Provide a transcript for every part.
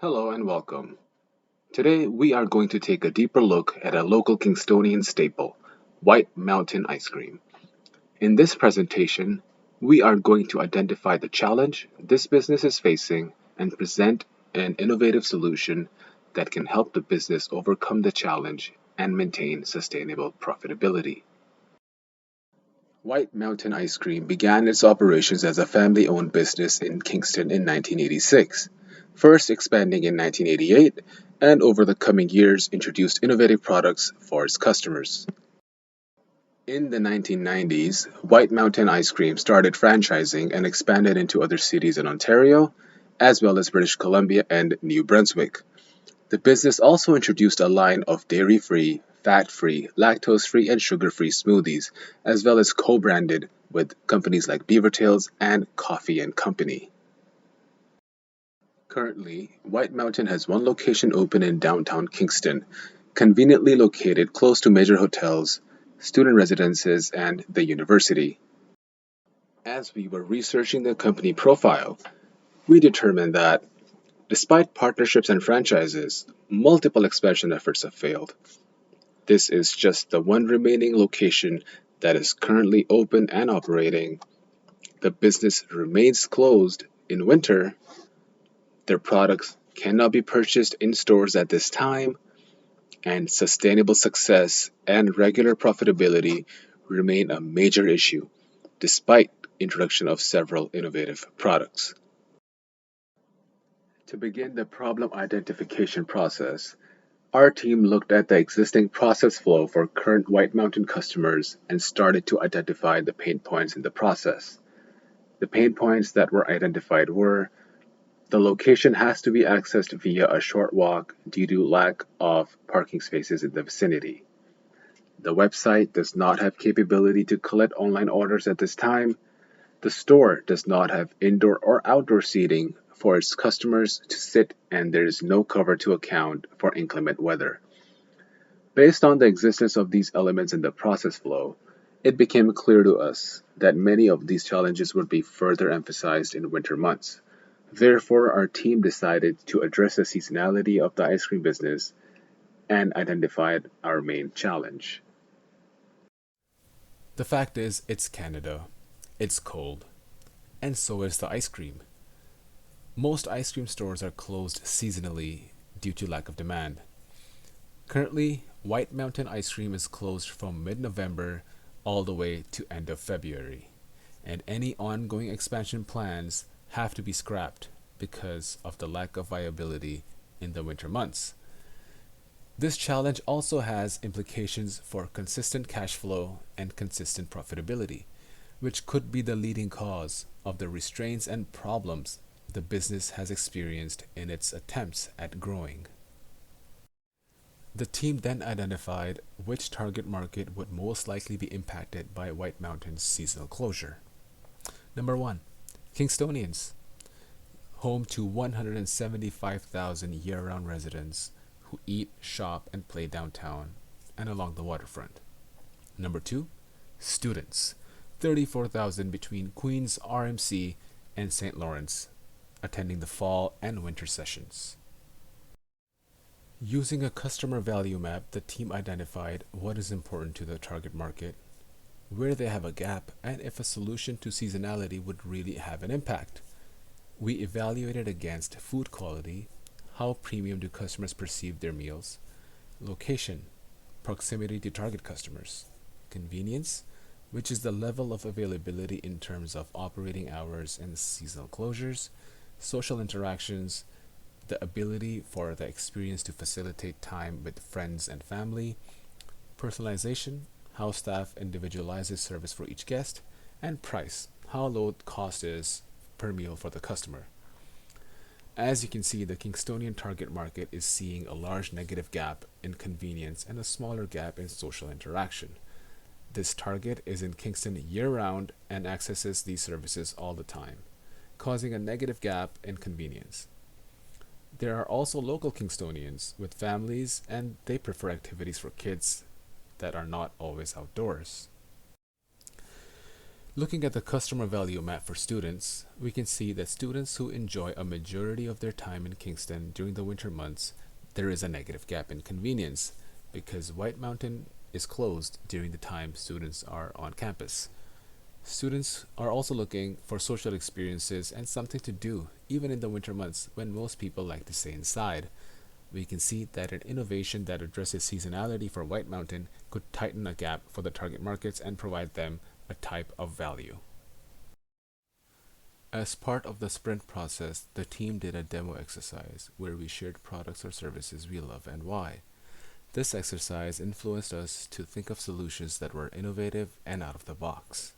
Hello and welcome. Today we are going to take a deeper look at a local Kingstonian staple, White Mountain ice cream. In this presentation, we are going to identify the challenge this business is facing and present an innovative solution that can help the business overcome the challenge and maintain sustainable profitability. White Mountain Ice Cream began its operations as a family owned business in Kingston in 1986, first expanding in 1988, and over the coming years introduced innovative products for its customers. In the 1990s, White Mountain Ice Cream started franchising and expanded into other cities in Ontario, as well as British Columbia and New Brunswick. The business also introduced a line of dairy-free, fat-free, lactose-free, and sugar-free smoothies, as well as co-branded with companies like Beavertails and Coffee and Company. Currently, White Mountain has one location open in downtown Kingston, conveniently located close to major hotels, student residences, and the university. As we were researching the company profile, we determined that despite partnerships and franchises, multiple expansion efforts have failed. This is just the one remaining location that is currently open and operating. The business remains closed in winter. Their products cannot be purchased in stores at this time, and sustainable success and regular profitability remain a major issue despite introduction of several innovative products. To begin the problem identification process, our team looked at the existing process flow for current White Mountain customers and started to identify the pain points in the process. The pain points that were identified were the location has to be accessed via a short walk due to lack of parking spaces in the vicinity. The website does not have capability to collect online orders at this time. The store does not have indoor or outdoor seating for its customers to sit, and there is no cover to account for inclement weather. Based on the existence of these elements in the process flow, it became clear to us that many of these challenges would be further emphasized in winter months. Therefore, our team decided to address the seasonality of the ice cream business and identified our main challenge. The fact is, it's Canada. It's cold. And so is the ice cream. Most ice cream stores are closed seasonally due to lack of demand. Currently, White Mountain Ice Cream is closed from mid November all the way to end of February, and any ongoing expansion plans have to be scrapped because of the lack of viability in the winter months. This challenge also has implications for consistent cash flow and consistent profitability, which could be the leading cause of the restraints and problems the business has experienced in its attempts at growing. The team then identified which target market would most likely be impacted by White Mountain's seasonal closure. Number 1, Kingstonians, home to 175,000 year-round residents who eat, shop, and play downtown and along the waterfront. Number 2, students, 34,000 between Queens RMC and St. Lawrence, attending the fall and winter sessions. Using a customer value map, the team identified what is important to the target market, where they have a gap, and if a solution to seasonality would really have an impact. We evaluated against food quality, how premium do customers perceive their meals, location, proximity to target customers, convenience, which is the level of availability in terms of operating hours and seasonal closures, social interactions, the ability for the experience to facilitate time with friends and family, personalization, how staff individualizes service for each guest, and price, how low cost is per meal for the customer. As you can see, the Kingstonian target market is seeing a large negative gap in convenience and a smaller gap in social interaction. This target is in Kingston year-round and accesses these services all the time, causing a negative gap in convenience. There are also local Kingstonians with families, and they prefer activities for kids that are not always outdoors. Looking at the customer value map for students, we can see that students who enjoy a majority of their time in Kingston during the winter months, there is a negative gap in convenience because White Mountain is closed during the time students are on campus. Students are also looking for social experiences and something to do, even in the winter months when most people like to stay inside. We can see that an innovation that addresses seasonality for White Mountain could tighten a gap for the target markets and provide them a type of value. As part of the sprint process, the team did a demo exercise where we shared products or services we love and why. This exercise influenced us to think of solutions that were innovative and out of the box.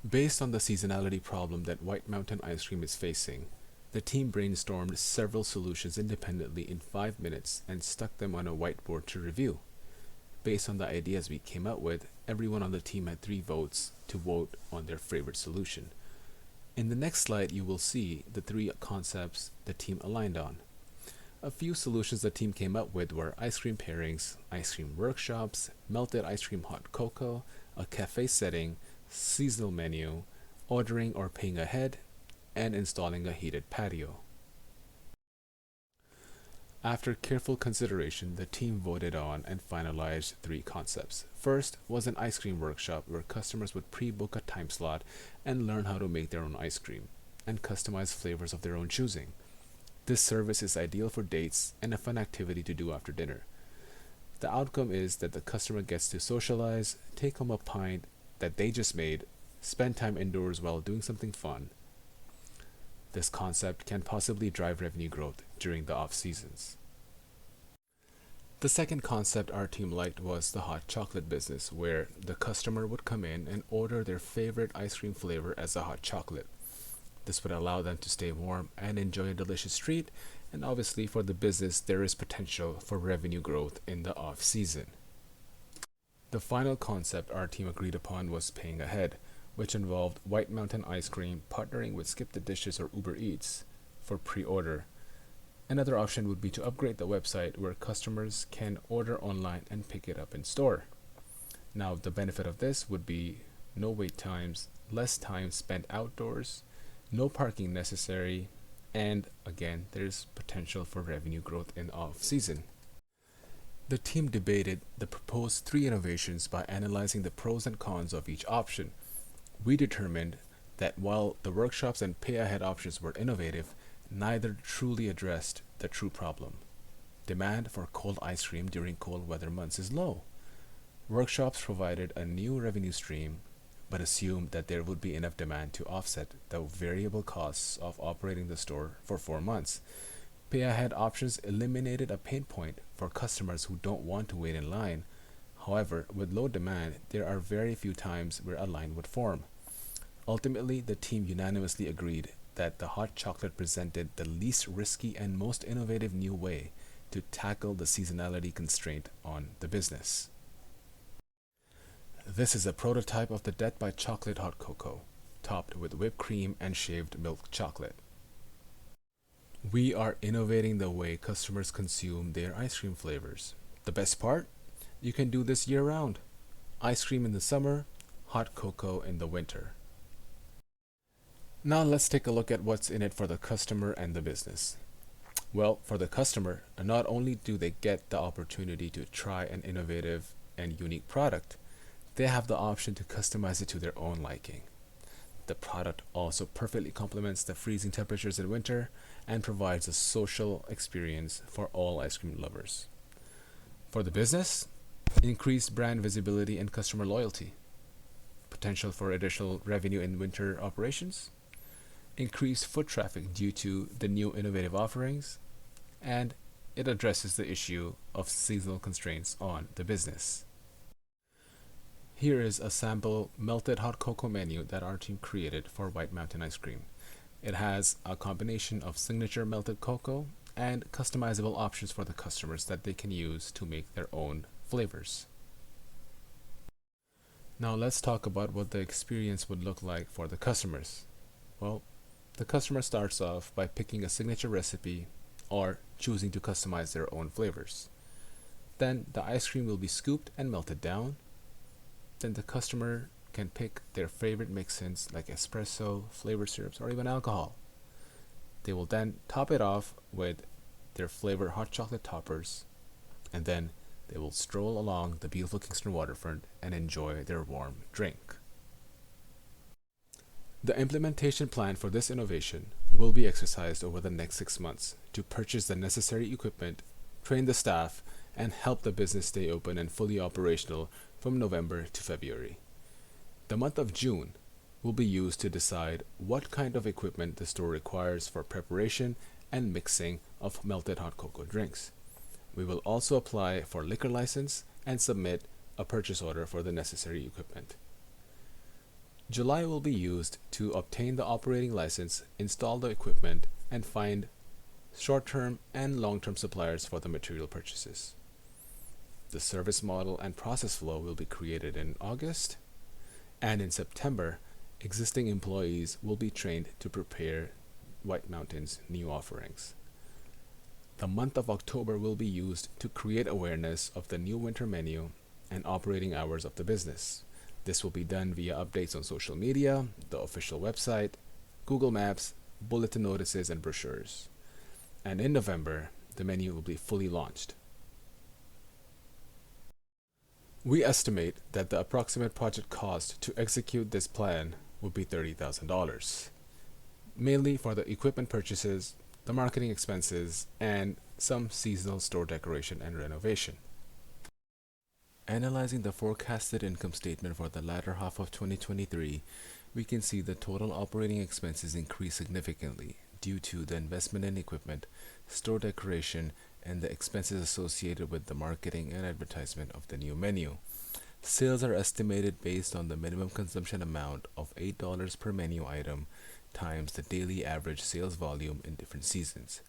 Based on the seasonality problem that White Mountain Ice Cream is facing, the team brainstormed several solutions independently in 5 minutes and stuck them on a whiteboard to review. Based on the ideas we came up with, everyone on the team had 3 votes to vote on their favorite solution. In the next slide, you will see the 3 concepts the team aligned on. A few solutions the team came up with were ice cream pairings, ice cream workshops, melted ice cream hot cocoa, a cafe setting, seasonal menu, ordering or paying ahead, and installing a heated patio. After careful consideration, the team voted on and finalized 3 concepts. First was an ice cream workshop where customers would pre-book a time slot and learn how to make their own ice cream and customize flavors of their own choosing. This service is ideal for dates and a fun activity to do after dinner. The outcome is that the customer gets to socialize, take home a pint that they just made, spend time indoors while doing something fun. This concept can possibly drive revenue growth during the off seasons. The second concept our team liked was the hot chocolate business, where the customer would come in and order their favorite ice cream flavor as a hot chocolate. This would allow them to stay warm and enjoy a delicious treat, and obviously for the business there is potential for revenue growth in the off season. The final concept our team agreed upon was paying ahead, which involved White Mountain Ice Cream partnering with Skip the Dishes or Uber Eats for pre-order. Another option would be to upgrade the website where customers can order online and pick it up in store. Now, the benefit of this would be no wait times, less time spent outdoors, no parking necessary, and again, there's potential for revenue growth in off-season. The team debated the proposed 3 innovations by analyzing the pros and cons of each option. We determined that while the workshops and pay-ahead options were innovative, neither truly addressed the true problem. Demand for cold ice cream during cold weather months is low. Workshops provided a new revenue stream, but assumed that there would be enough demand to offset the variable costs of operating the store for 4 months. Pay-ahead options eliminated a pain point for customers who don't want to wait in line. However, with low demand, there are very few times where a line would form. Ultimately, the team unanimously agreed that the hot chocolate presented the least risky and most innovative new way to tackle the seasonality constraint on the business. This is a prototype of the Death by Chocolate hot cocoa, topped with whipped cream and shaved milk chocolate. We are innovating the way customers consume their ice cream flavors. The best part? You can do this year-round. Ice cream in the summer, hot cocoa in the winter. Now let's take a look at what's in it for the customer and the business. Well, for the customer, not only do they get the opportunity to try an innovative and unique product, they have the option to customize it to their own liking. The product also perfectly complements the freezing temperatures in winter and provides a social experience for all ice cream lovers. For the business, increased brand visibility and customer loyalty, potential for additional revenue in winter operations, increased foot traffic due to the new innovative offerings, and it addresses the issue of seasonal constraints on the business. Here is a sample melted hot cocoa menu that our team created for White Mountain Ice Cream. It has a combination of signature melted cocoa and customizable options for the customers that they can use to make their own flavors. Now let's talk about what the experience would look like for the customers. Well, the customer starts off by picking a signature recipe or choosing to customize their own flavors. Then the ice cream will be scooped and melted down. Then the customer can pick their favorite mix-ins like espresso, flavor syrups, or even alcohol. They will then top it off with their flavored hot chocolate toppers, and then they will stroll along the beautiful Kingston waterfront and enjoy their warm drink. The implementation plan for this innovation will be exercised over the next 6 months to purchase the necessary equipment, train the staff, and help the business stay open and fully operational from November to February. The month of June will be used to decide what kind of equipment the store requires for preparation and mixing of melted hot cocoa drinks. We will also apply for liquor license and submit a purchase order for the necessary equipment. July will be used to obtain the operating license, install the equipment, and find short-term and long-term suppliers for the material purchases. The service model and process flow will be created in August, and in September, existing employees will be trained to prepare White Mountain's new offerings. The month of October will be used to create awareness of the new winter menu and operating hours of the business. This will be done via updates on social media, the official website, Google Maps, bulletin notices, and brochures. And in November, the menu will be fully launched. We estimate that the approximate project cost to execute this plan will be $30,000, mainly for the equipment purchases, the marketing expenses, and some seasonal store decoration and renovation. Analyzing the forecasted income statement for the latter half of 2023, we can see the total operating expenses increase significantly due to the investment in equipment, store decoration, and the expenses associated with the marketing and advertisement of the new menu. Sales are estimated based on the minimum consumption amount of $8 per menu item times the daily average sales volume in different seasons.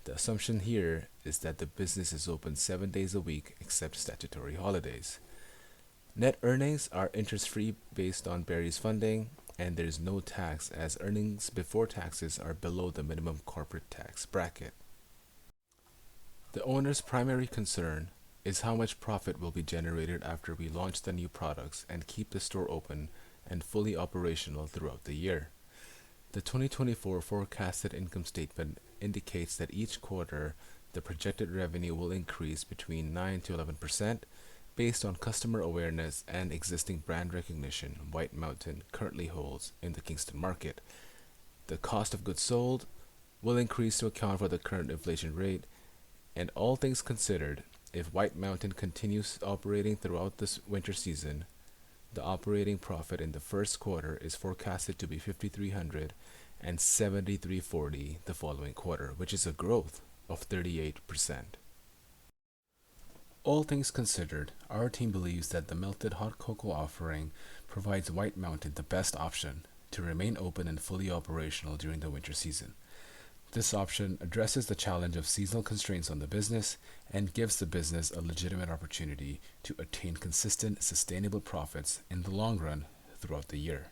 The assumption here is that the business is open 7 days a week except statutory holidays. Net earnings are interest-free based on Barry's funding, and there is no tax as earnings before taxes are below the minimum corporate tax bracket. The owner's primary concern is how much profit will be generated after we launch the new products and keep the store open and fully operational throughout the year. The 2024 forecasted income statement indicates that each quarter the projected revenue will increase between 9 to 11% based on customer awareness and existing brand recognition White Mountain currently holds in the Kingston market. The cost of goods sold will increase to account for the current inflation rate, and all things considered, if White Mountain continues operating throughout this winter season, the operating profit in the first quarter is forecasted to be $5,300 and $7,340 the following quarter, which is a growth of 38%. All things considered, our team believes that the melted hot cocoa offering provides White Mountain the best option to remain open and fully operational during the winter season. This option addresses the challenge of seasonal constraints on the business and gives the business a legitimate opportunity to attain consistent, sustainable profits in the long run throughout the year.